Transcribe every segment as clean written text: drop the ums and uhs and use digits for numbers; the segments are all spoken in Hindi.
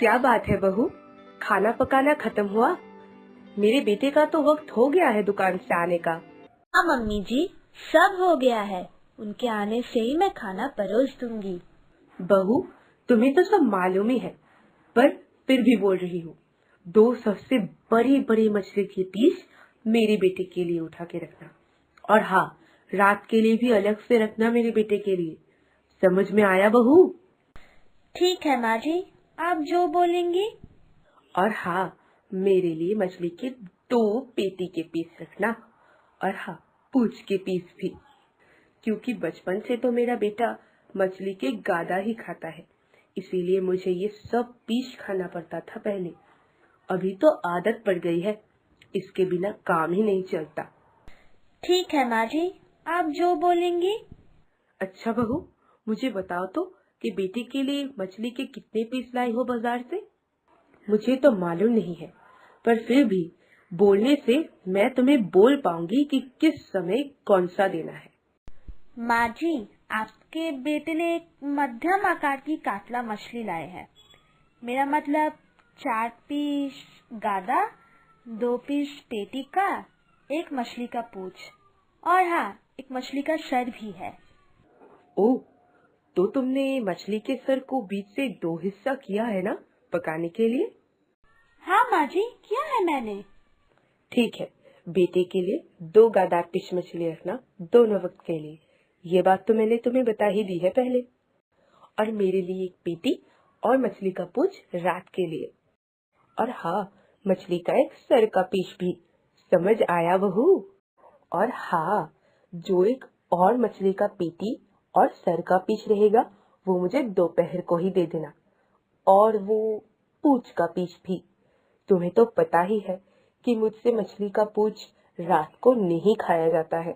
क्या बात है बहू, खाना पकाना खत्म हुआ? मेरे बेटे का तो वक्त हो गया है दुकान से आने का। हाँ मम्मी जी, सब हो गया है। उनके आने से ही मैं खाना परोस दूंगी। बहू, तुम्हें तो सब मालूम ही है, पर फिर भी बोल रही हूँ, 2 सबसे बड़ी बड़ी मछली की पीस मेरे बेटे के लिए उठा के रखना। और हाँ, रात के लिए भी अलग से रखना मेरे बेटे के लिए। समझ में आया बहू? ठीक है माँ जी, आप जो बोलेंगी। और हाँ, मेरे लिए मछली के 2 पेटी के पीस रखना। और हाँ, पूंछ के पीस भी, क्योंकि बचपन से तो मेरा बेटा मछली के गादा ही खाता है, इसीलिए मुझे ये सब पीस खाना पड़ता था पहले। अभी तो आदत पड़ गई है, इसके बिना काम ही नहीं चलता। ठीक है माँ जी, आप जो बोलेंगी। अच्छा बहू, मुझे बताओ तो कि बेटे के लिए मछली के कितने पीस लाई हो बाजार से? मुझे तो मालूम नहीं है, पर फिर भी बोलने से मैं तुम्हें बोल पाऊंगी कि किस समय कौन सा देना है। माँ जी, आपके बेटे ने एक मध्यम आकार की कातला मछली लाए है। मेरा मतलब 4 पीस गादा, 2 पीस पेटी का, 1 मछली का पूंछ और हाँ, 1 मछली का सर भी है। ओह, तो तुमने मछली के सर को बीच से 2 हिस्सा किया है ना पकाने के लिए? हाँ माँ जी, किया है मैंने। ठीक है, बेटे के लिए 2 गादा पीस मछली रखना दोनों वक्त के लिए। ये बात तो मैंने तुम्हें बता ही दी है पहले। और मेरे लिए 1 पेटी और मछली का पूंछ रात के लिए। और हाँ, मछली का एक सर का पीस भी। समझ आया बहू? और हाँ, जो एक और मछली का पेटी और सर का पीस रहेगा वो मुझे दोपहर को ही दे देना। और वो पूंछ का पीस भी। तुम्हें तो पता ही है कि मुझसे मछली का पूंछ रात को नहीं खाया जाता है।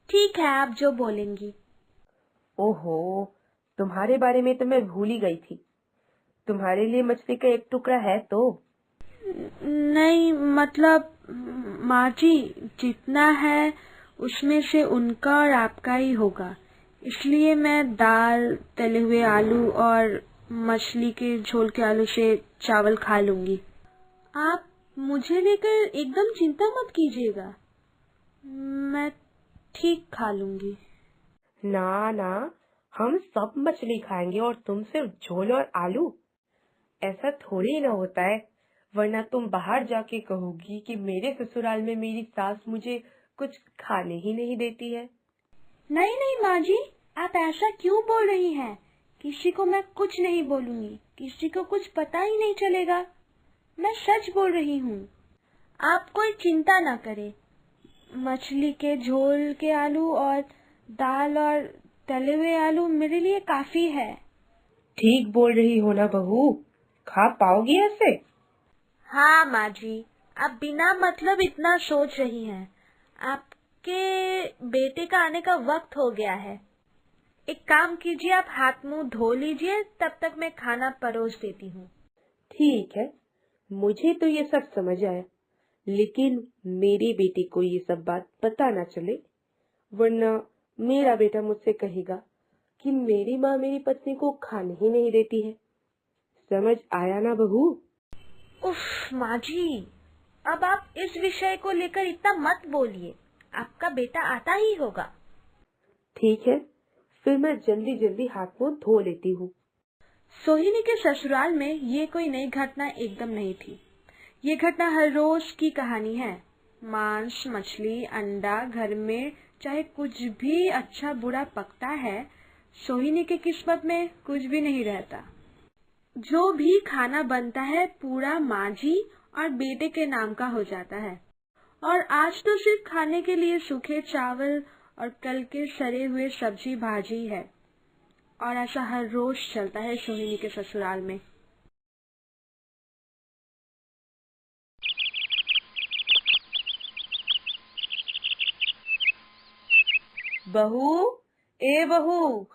ठीक है, आप जो बोलेंगी। ओहो, तुम्हारे बारे में तो मैं भूल ही गई थी। तुम्हारे लिए मछली का 1 टुकड़ा है तो? नहीं मतलब माँ जी, जितना है उसमें से उनका और आपका ही होगा। इसलिए मैं दाल, तले हुए आलू और मछली के झोल के आलू से चावल खा लूंगी। आप मुझे लेकर एकदम चिंता मत कीजिएगा, मैं ठीक खा लूंगी। ना ना, हम सब मछली खाएंगे और तुम सिर्फ झोल और आलू। ऐसा थोड़ी ना होता है, वरना तुम बाहर जाके कहोगी कि मेरे ससुराल में मेरी सास मुझे कुछ खाने ही नहीं देती है। नहीं नहीं माँ जी, आप ऐसा क्यों बोल रही हैं? किसी को मैं कुछ नहीं बोलूंगी, किसी को कुछ पता ही नहीं चलेगा। मैं सच बोल रही हूँ। आप कोई चिंता ना करें। मछली के झोल के आलू और दाल और तले हुए आलू मेरे लिए काफी है। ठीक बोल रही हो ना बहू? खा पाओगी ऐसे? हाँ माँ जी, आप बिना मतलब इतना सोच रही हैं। आपके बेटे का आने का वक्त हो गया है। एक काम कीजिए, आप हाथ मुंह धो लीजिए, तब तक मैं खाना परोस देती हूँ। ठीक है, मुझे तो ये सब समझ आया, लेकिन मेरे बेटे को ये सब बात पता ना चले, वरना मेरा बेटा मुझसे कहेगा कि मेरी माँ मेरी पत्नी को खाने ही नहीं देती है। समझ आया ना बहू? उफ माँ जी, अब आप इस विषय को लेकर इतना मत बोलिए। आपका बेटा आता ही होगा। ठीक है, फिर मैं जल्दी जल्दी हाथ मुंह धो लेती हूँ। सोहिनी के ससुराल में ये कोई नई घटना एकदम नहीं थी। ये घटना हर रोज की कहानी है। मांस, मछली, अंडा घर में चाहे कुछ भी अच्छा बुरा पकता है, सोहिनी की किस्मत में कुछ भी नहीं रहता। जो भी खाना बनता है पूरा माँ जी और बेटे के नाम का हो जाता है। और आज तो सिर्फ खाने के लिए सूखे चावल और कल के सड़े हुए सब्जी भाजी है। और ऐसा हर रोज चलता है सोहिनी के ससुराल में। बहू, ए बहू,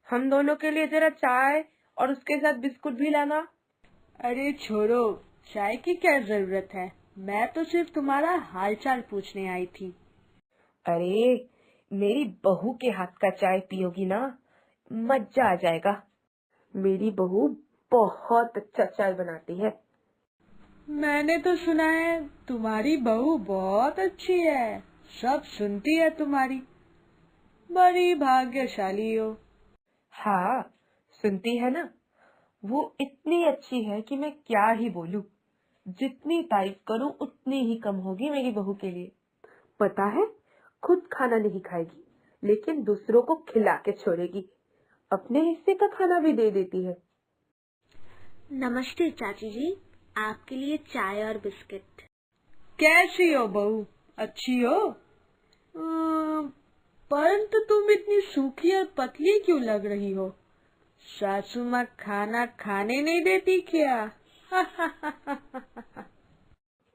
हम दोनों के लिए जरा चाय और उसके साथ बिस्कुट भी लाना। अरे छोड़ो, चाय की क्या जरूरत है? मैं तो सिर्फ तुम्हारा हालचाल पूछने आई थी। अरे, मेरी बहू के हाथ का चाय पियोगी ना, मजा आ जाएगा। मेरी बहू बहुत अच्छा चाय बनाती है। मैंने तो सुना है तुम्हारी बहू बहुत अच्छी है, सब सुनती है तुम्हारी, बड़ी भाग्यशाली हो। हाँ, सुनती है ना। वो इतनी अच्छी है कि मैं क्या ही बोलूं। जितनी तारीफ करूं उतनी ही कम होगी मेरी बहू के लिए। पता है, खुद खाना नहीं खाएगी, लेकिन दूसरों को खिला के छोड़ेगी। अपने हिस्से का खाना भी दे देती है। नमस्ते चाची जी, आपके लिए चाय और बिस्किट। कैसी हो बहू, अच्छी हो? परंतु तुम इतनी सूखी और पतली क्यों लग रही हो? सासू माँ खाना खाने नहीं देती क्या?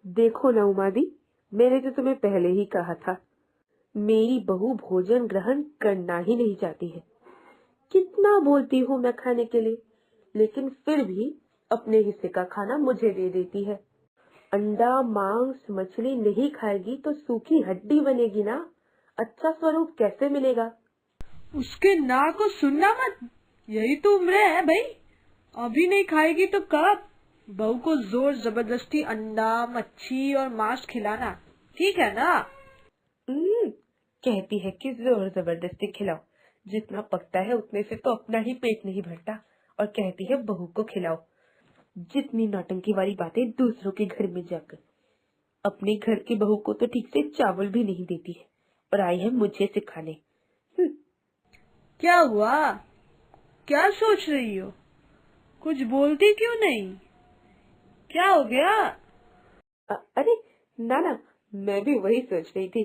देखो ना उमा दी, मैंने तो तुम्हें पहले ही कहा था, मेरी बहू भोजन ग्रहण करना ही नहीं चाहती है। कितना बोलती हूँ मैं खाने के लिए, लेकिन फिर भी अपने हिस्से का खाना मुझे दे देती है। अंडा, मांस, मछली नहीं खाएगी तो सूखी हड्डी बनेगी ना, अच्छा स्वरूप कैसे मिलेगा? उसके ना को सुनना मत, यही तो उम्र है भाई। अभी नहीं खाएगी तो कब? बहू को जोर जबरदस्ती अंडा, मच्छी और मांस खिलाना ठीक है ना? कहती है कि जोर जबरदस्ती खिलाओ, जितना पकता है उतने से तो अपना ही पेट नहीं भरता, और कहती है बहू को खिलाओ। जितनी नौटंकी वाली बातें दूसरों के घर में जाकर। अपने घर की बहू को तो ठीक से चावल भी नहीं देती है, और आई है मुझे सिखाने। क्या हुआ, क्या सोच रही हो? कुछ बोलती क्यों नहीं? क्या हो गया? अरे ना ना, मैं भी वही सोच रही थी।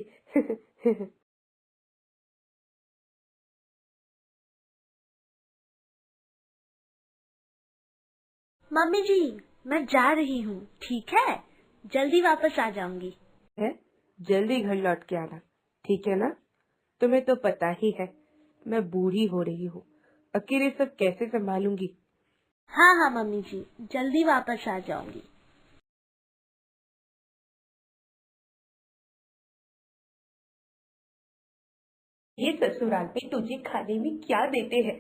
मम्मी जी, मैं जा रही हूँ, ठीक है? जल्दी वापस आ जाऊंगी। है, जल्दी घर लौट के आना, ठीक है ना? तुम्हें तो पता ही है, मैं बूढ़ी हो रही हूँ, अकेले सब कैसे संभालूंगी। हाँ हाँ मम्मी जी, जल्दी वापस आ जाऊंगी। ये ससुराल पे तुझे खाने में क्या देते हैं?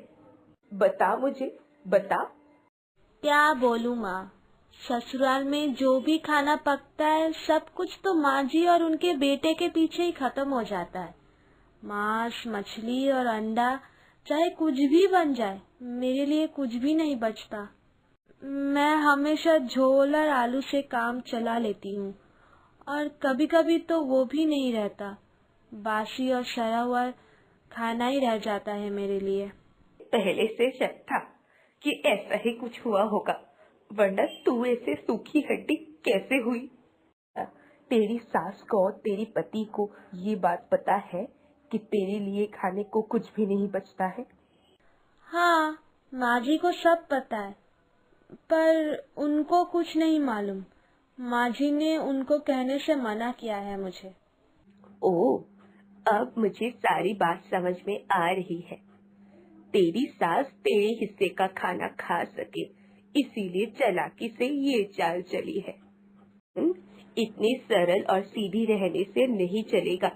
बता मुझे, बता। क्या बोलूँ माँ, ससुराल में जो भी खाना पकता है सब कुछ तो माँ जी और उनके बेटे के पीछे ही खत्म हो जाता है। मांस, मछली और अंडा, चाहे कुछ भी बन जाए, मेरे लिए कुछ भी नहीं बचता। मैं हमेशा झोल और आलू से काम चला लेती हूँ, और कभी कभी तो वो भी नहीं रहता, बासी और सड़ा हुआ खाना ही रह जाता है मेरे लिए। पहले से शक था कि ऐसा ही कुछ हुआ होगा, वरना तू ऐसे सूखी हड्डी कैसे हुई? तेरी सास को और तेरी पति को ये बात पता है कि तेरे लिए खाने को कुछ भी नहीं बचता है? हाँ, माँ जी को सब पता है, पर उनको कुछ नहीं मालूम। माँ जी ने उनको कहने से मना किया है मुझे। ओह, अब मुझे सारी बात समझ में आ रही है। तेरी सास तेरे हिस्से का खाना खा सके, इसीलिए चालाकी से ये चाल चली है। इतनी सरल और सीधी रहने से नहीं चलेगा।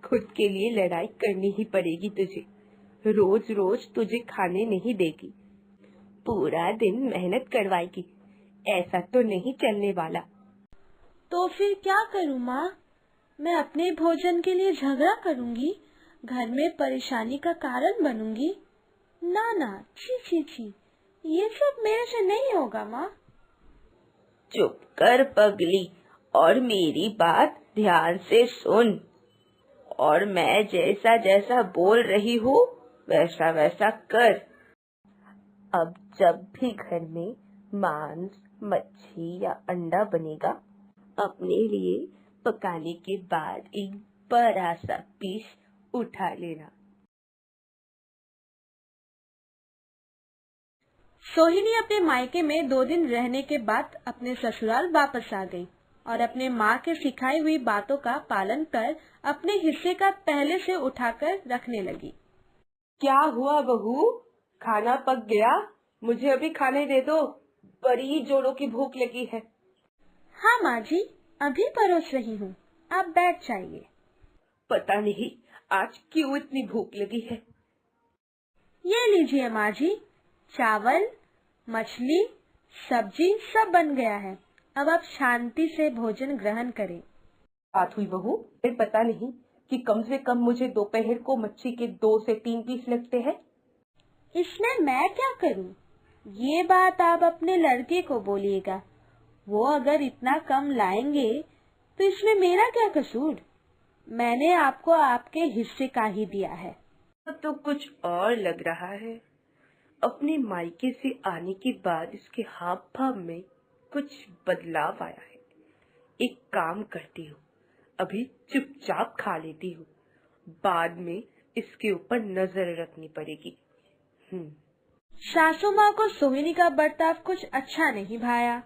खुद के लिए लड़ाई करनी ही पड़ेगी तुझे। रोज रोज तुझे खाने नहीं देगी, पूरा दिन मेहनत करवाएगी। ऐसा तो नहीं चलने वाला। तो फिर क्या करूँ माँ? मैं अपने भोजन के लिए झगड़ा करूँगी, घर में परेशानी का कारण बनूंगी? ना ना, छी छी छी, ये सब मेरे से नहीं होगा माँ। चुप कर पगली, और मेरी बात ध्यान से सुन। और मैं जैसा जैसा बोल रही हूँ वैसा वैसा कर। अब जब भी घर में मांस, मच्छी या अंडा बनेगा, अपने लिए पकाने के बाद एक बड़ा सा पीस उठा लेना। सोहिनी अपने मायके में 2 दिन रहने के बाद अपने ससुराल वापस आ गई और अपने माँ के सिखाई हुई बातों का पालन कर अपने हिस्से का पहले से उठाकर रखने लगी। क्या हुआ बहू, खाना पक गया? मुझे अभी खाने दे दो, बड़ी जोरों की भूख लगी है। हाँ माँ जी, अभी परोस रही हूँ, आप बैठ जाइए। पता नहीं आज क्यों इतनी भूख लगी है। ये लीजिए माँ जी, चावल, मछली, सब्जी सब बन गया है। अब आप शांति से भोजन ग्रहण करें। बात हुई बहू, फिर पता नहीं कि कम से कम मुझे दोपहर को मच्छी के 2 से 3 पीस लगते हैं। इसमें मैं क्या करूं? ये बात आप अपने लड़के को बोलिएगा। वो अगर इतना कम लाएंगे तो इसमें मेरा क्या कसूर? मैंने आपको आपके हिस्से का ही दिया है। तो कुछ और लग रहा है। अपने मायके से आने के बाद इसके हाव भाव में कुछ बदलाव आया है। एक काम करती हूँ, अभी चुपचाप खा लेती हूँ, बाद में इसके ऊपर नजर रखनी पड़ेगी। सासू माँ को सोहिनी का बर्ताव कुछ अच्छा नहीं भाया,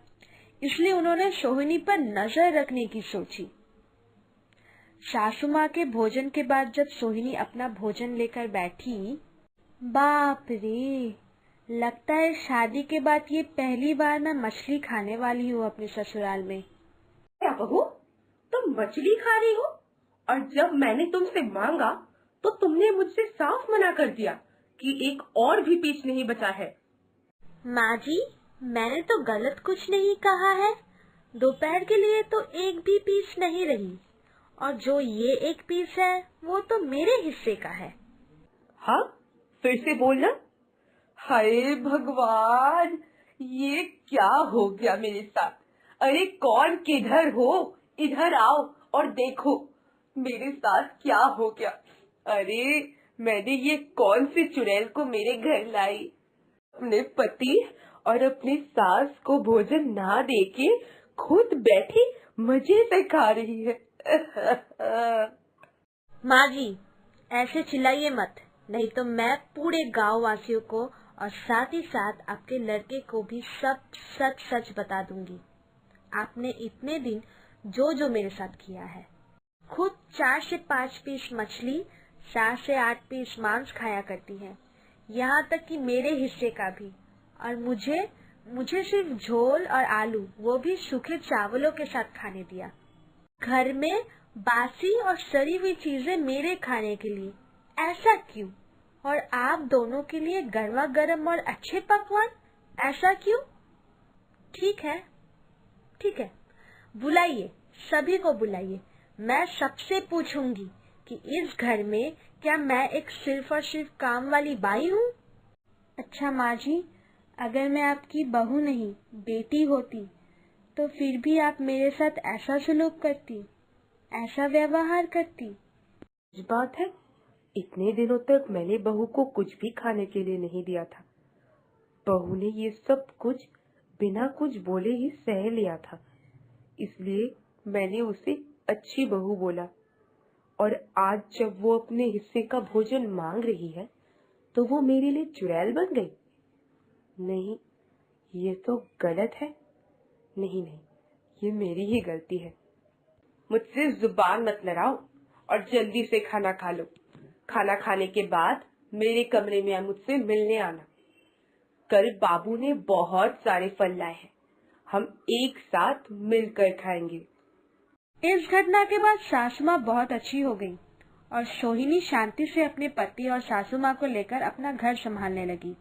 इसलिए उन्होंने सोहिनी पर नजर रखने की सोची। सासू माँ के भोजन के बाद जब सोहिनी अपना भोजन लेकर बैठी, बाप रे, लगता है शादी के बाद ये पहली बार मैं मछली खाने वाली हूँ अपने ससुराल में। क्या बहू, तुम मछली खा रही हो? और जब मैंने तुमसे मांगा तो तुमने मुझसे साफ मना कर दिया कि एक और भी पीस नहीं बचा है। माँ जी, मैंने तो गलत कुछ नहीं कहा है। दोपहर के लिए तो एक भी पीस नहीं रही, और जो ये एक पीस है वो तो मेरे हिस्से का है। हाँ, फिर से बोलना। हाय भगवान, ये क्या हो गया मेरे साथ? अरे कौन किधर हो? इधर आओ और देखो मेरे साथ क्या हो गया। अरे मैंने ये कौन सी चुड़ैल को मेरे घर लाई? अपने पति और अपनी सास को भोजन ना देके खुद बैठी मजे से खा रही है। माँ जी, ऐसे चिल्लाइए मत, नहीं तो मैं पूरे गांव वासियों को और साथ ही साथ आपके लड़के को भी सब सच सच बता दूंगी। आपने इतने दिन जो जो मेरे साथ किया है, खुद 4 से 5 पीस मछली, 7 से 8 पीस मांस खाया करती है, यहाँ तक कि मेरे हिस्से का भी। और मुझे सिर्फ झोल और आलू, वो भी सूखे चावलों के साथ खाने दिया। घर में बासी और सड़ी हुई चीजें मेरे खाने के लिए, ऐसा क्यों? और आप दोनों के लिए गर्मा गर्म और अच्छे पकवान, ऐसा क्यों? ठीक है, बुलाइए, सभी को बुलाइए। मैं सबसे पूछूंगी कि इस घर में क्या मैं एक सिर्फ और सिर्फ काम वाली बाई हूँ? अच्छा माँ जी, अगर मैं आपकी बहू नहीं बेटी होती तो फिर भी आप मेरे साथ ऐसा सलूक करती, ऐसा व्यवहार करती? बात है, इतने दिनों तक मैंने बहू को कुछ भी खाने के लिए नहीं दिया था। बहू ने ये सब कुछ बिना कुछ बोले ही सह लिया था, इसलिए मैंने उसे अच्छी बहू बोला। और आज जब वो अपने हिस्से का भोजन मांग रही है तो वो मेरे लिए चुड़ैल बन गई। नहीं, ये तो गलत है। नहीं, ये मेरी ही गलती है। मुझसे जुबान मत लड़ाओ और जल्दी से खाना खा लो। खाना खाने के बाद मेरे कमरे में मुझसे मिलने आना। कल बाबू ने बहुत सारे फल लाए हैं, हम एक साथ मिलकर खाएंगे। इस घटना के बाद सासू माँ बहुत अच्छी हो गई और सोहिनी शांति से अपने पति और सासू माँ को लेकर अपना घर संभालने लगी।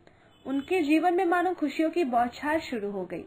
उनके जीवन में मानो खुशियों की बौछार शुरू हो गई।